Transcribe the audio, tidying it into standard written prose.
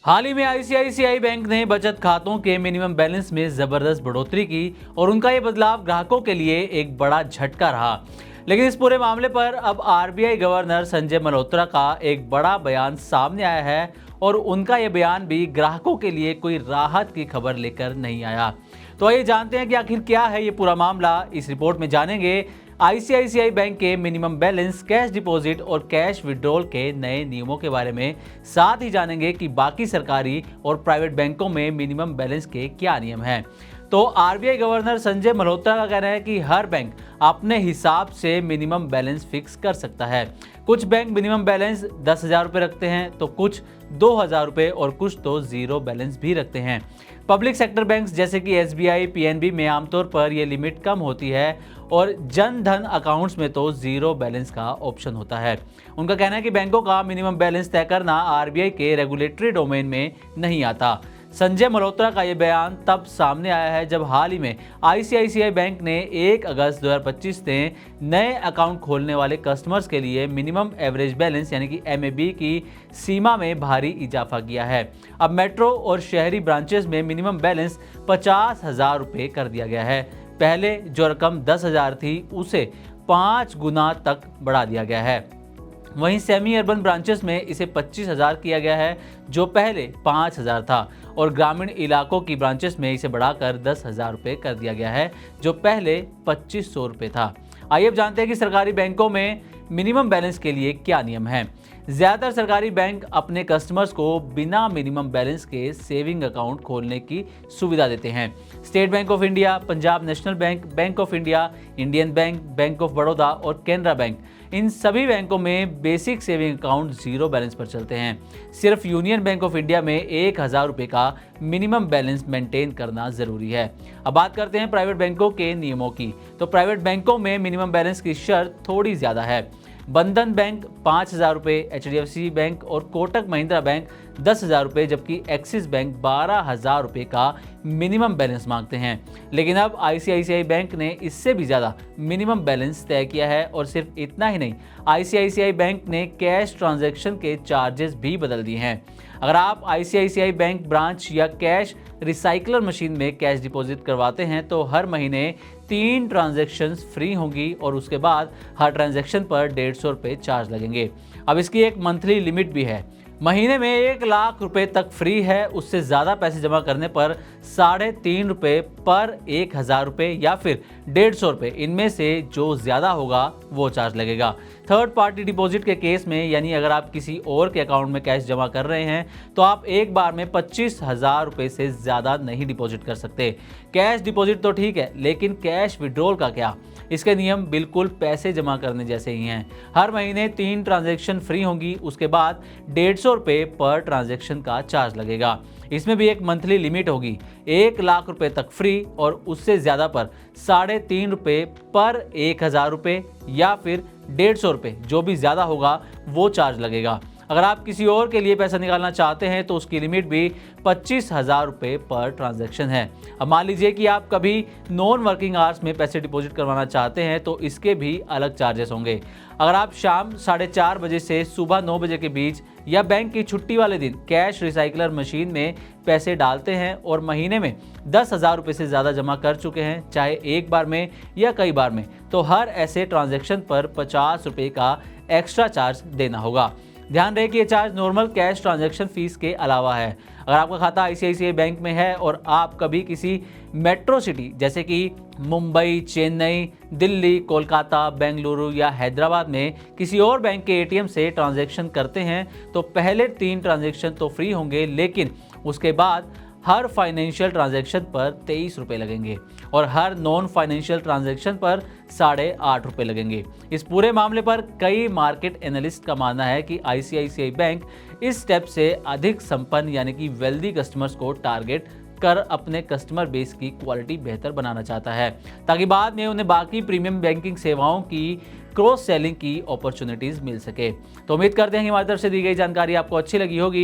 हाल ही में ICICI bank ने बचत खातों के मिनिमम बैलेंस में जबरदस्त बढ़ोतरी की और उनका ये बदलाव ग्राहकों के लिए एक बड़ा झटका रहा। लेकिन इस पूरे मामले पर अब आरबीआई गवर्नर संजय मल्होत्रा का एक बड़ा बयान सामने आया है और उनका ये बयान भी ग्राहकों के लिए कोई राहत की खबर लेकर नहीं आया। तो आइए जानते हैं कि आखिर क्या है ये पूरा मामला। इस रिपोर्ट में जानेंगे आईसीआईसीआई बैंक के मिनिमम बैलेंस, कैश डिपॉजिट और कैश विड्रॉल के नए नियमों के बारे में। साथ ही जानेंगे कि बाकी सरकारी और प्राइवेट बैंकों में मिनिमम बैलेंस के क्या नियम हैं। तो आरबीआई गवर्नर संजय मल्होत्रा का कहना है कि हर बैंक अपने हिसाब से मिनिमम बैलेंस फिक्स कर सकता है। कुछ बैंक मिनिमम बैलेंस 10,000 रुपये रखते हैं, तो कुछ 2,000 रुपये और कुछ तो जीरो बैलेंस भी रखते हैं। पब्लिक सेक्टर बैंक्स जैसे कि एसबीआई, पीएनबी में आमतौर पर यह लिमिट कम होती है और जन धन अकाउंट्स में तो जीरो बैलेंस का ऑप्शन होता है। उनका कहना है कि बैंकों का मिनिमम बैलेंस तय करना आरबीआई के रेगुलेटरी डोमेन में नहीं आता। संजय मल्होत्रा का यह बयान तब सामने आया है जब हाल ही में आईसीआईसीआई बैंक ने 1 अगस्त 2025 से नए अकाउंट खोलने वाले कस्टमर्स के लिए मिनिमम एवरेज बैलेंस यानी कि एमएबी की सीमा में भारी इजाफा किया है। अब मेट्रो और शहरी ब्रांचेस में मिनिमम बैलेंस 50,000 रुपये कर दिया गया है। पहले जो रकम 10,000 थी उसे 5 गुना तक बढ़ा दिया गया है। वहीं सेमी अर्बन ब्रांचेस में इसे 25,000 किया गया है जो पहले 5,000 था, और ग्रामीण इलाकों की ब्रांचेस में इसे बढ़ाकर 10,000 रुपये कर दिया गया है जो पहले 2,500 रुपये था। आइए अब जानते हैं कि सरकारी बैंकों में मिनिमम बैलेंस के लिए क्या नियम हैं। ज़्यादातर सरकारी बैंक अपने कस्टमर्स को बिना मिनिमम बैलेंस के सेविंग अकाउंट खोलने की सुविधा देते हैं। State bank of India, Punjab national bank, bank of India, Indian bank, bank of Baroda और कैनरा बैंक, इन सभी बैंकों में basic saving account zero balance पर चलते हैं। सिर्फ यूनियन बैंक ऑफ इंडिया में 1,000 रुपये का मिनिमम बैलेंस मेंटेन करना जरूरी है। अब बात करते हैं प्राइवेट बैंकों के नियमों की। तो प्राइवेट बैंकों में मिनिमम बैलेंस की शर्त थोड़ी ज़्यादा है। बंधन बैंक 5,000 रुपये, एचडीएफसी बैंक और कोटक महिंद्रा बैंक 10,000 रुपये, जबकि एक्सिस बैंक 12,000 रुपये का मिनिमम बैलेंस मांगते हैं। लेकिन अब आईसीआईसीआई बैंक ने इससे भी ज़्यादा मिनिमम बैलेंस तय किया है। और सिर्फ इतना ही नहीं, आईसीआईसीआई बैंक ने कैश ट्रांजैक्शन के चार्जेस भी बदल दिए हैं। अगर आप आईसीआईसीआई बैंक ब्रांच या कैश रिसाइकलर मशीन में कैश डिपॉजिट करवाते हैं तो हर महीने 3 ट्रांजैक्शंस फ्री होंगी और उसके बाद हर ट्रांजैक्शन पर 150 रुपये चार्ज लगेंगे। अब इसकी एक मंथली लिमिट भी है। महीने में 1,00,000 रुपये तक फ्री है। उससे ज़्यादा पैसे जमा करने पर 3.5 रुपये पर 1,000 रुपये या फिर 150 रुपये, इनमें से जो ज़्यादा होगा वो चार्ज लगेगा। थर्ड पार्टी डिपॉजिट के केस में, यानी अगर आप किसी और के अकाउंट में कैश जमा कर रहे हैं तो आप एक बार में 25,000 रुपये से ज़्यादा नहीं डिपॉजिट कर सकते। कैश डिपॉजिट तो ठीक है, लेकिन कैश विड्रॉल का क्या? इसके नियम बिल्कुल पैसे जमा करने जैसे ही हैं। हर महीने 3 ट्रांजैक्शन फ्री होंगी, उसके बाद 150 रुपये पर ट्रांजैक्शन का चार्ज लगेगा। इसमें भी एक मंथली लिमिट होगी। 1,00,000 रुपये तक फ्री और उससे ज़्यादा पर 3.5 रुपये पर 1,000 रुपये या फिर 150 रुपये, जो भी ज़्यादा होगा वो चार्ज लगेगा। अगर आप किसी और के लिए पैसा निकालना चाहते हैं तो उसकी लिमिट भी 25,000 रुपये पर ट्रांजैक्शन है। अब मान लीजिए कि आप कभी नॉन वर्किंग आवर्स में पैसे डिपॉजिट करवाना चाहते हैं तो इसके भी अलग चार्जेस होंगे। अगर आप शाम 4:30 बजे से सुबह 9 बजे के बीच या बैंक की छुट्टी वाले दिन कैश रिसाइकलर मशीन में पैसे डालते हैं और महीने में 10,000 रुपये से ज़्यादा जमा कर चुके हैं, चाहे एक बार में या कई बार में, तो हर ऐसे ट्रांजैक्शन पर 50 रुपये का एक्स्ट्रा चार्ज देना होगा। ध्यान रहे कि ये charge normal cash transaction fees के अलावा है। अगर आपका खाता आईसीआईसीआई बैंक में है और आप कभी किसी मेट्रो सिटी जैसे कि मुंबई, चेन्नई, दिल्ली, कोलकाता, बेंगलुरु या हैदराबाद में किसी और बैंक के एटीएम से ट्रांजैक्शन करते हैं तो पहले 3 ट्रांजैक्शन तो फ्री होंगे, लेकिन उसके बाद हर फाइनेंशियल ट्रांजैक्शन पर 23 रुपये लगेंगे और हर नॉन फाइनेंशियल ट्रांजैक्शन पर 8.5 रुपये लगेंगे। इस पूरे मामले पर कई मार्केट एनालिस्ट का मानना है कि आईसीआईसीआई बैंक इस स्टेप से अधिक संपन्न यानी कि वेल्दी कस्टमर्स को टारगेट कर अपने कस्टमर बेस की क्वालिटी बेहतर बनाना चाहता है, ताकि बाद में उन्हें बाकी प्रीमियम बैंकिंग सेवाओं की क्रॉस सेलिंग की अपॉर्चुनिटीज मिल सके। तो उम्मीद करते हैं कि हमारी तरफ से दी गई जानकारी आपको अच्छी लगी होगी।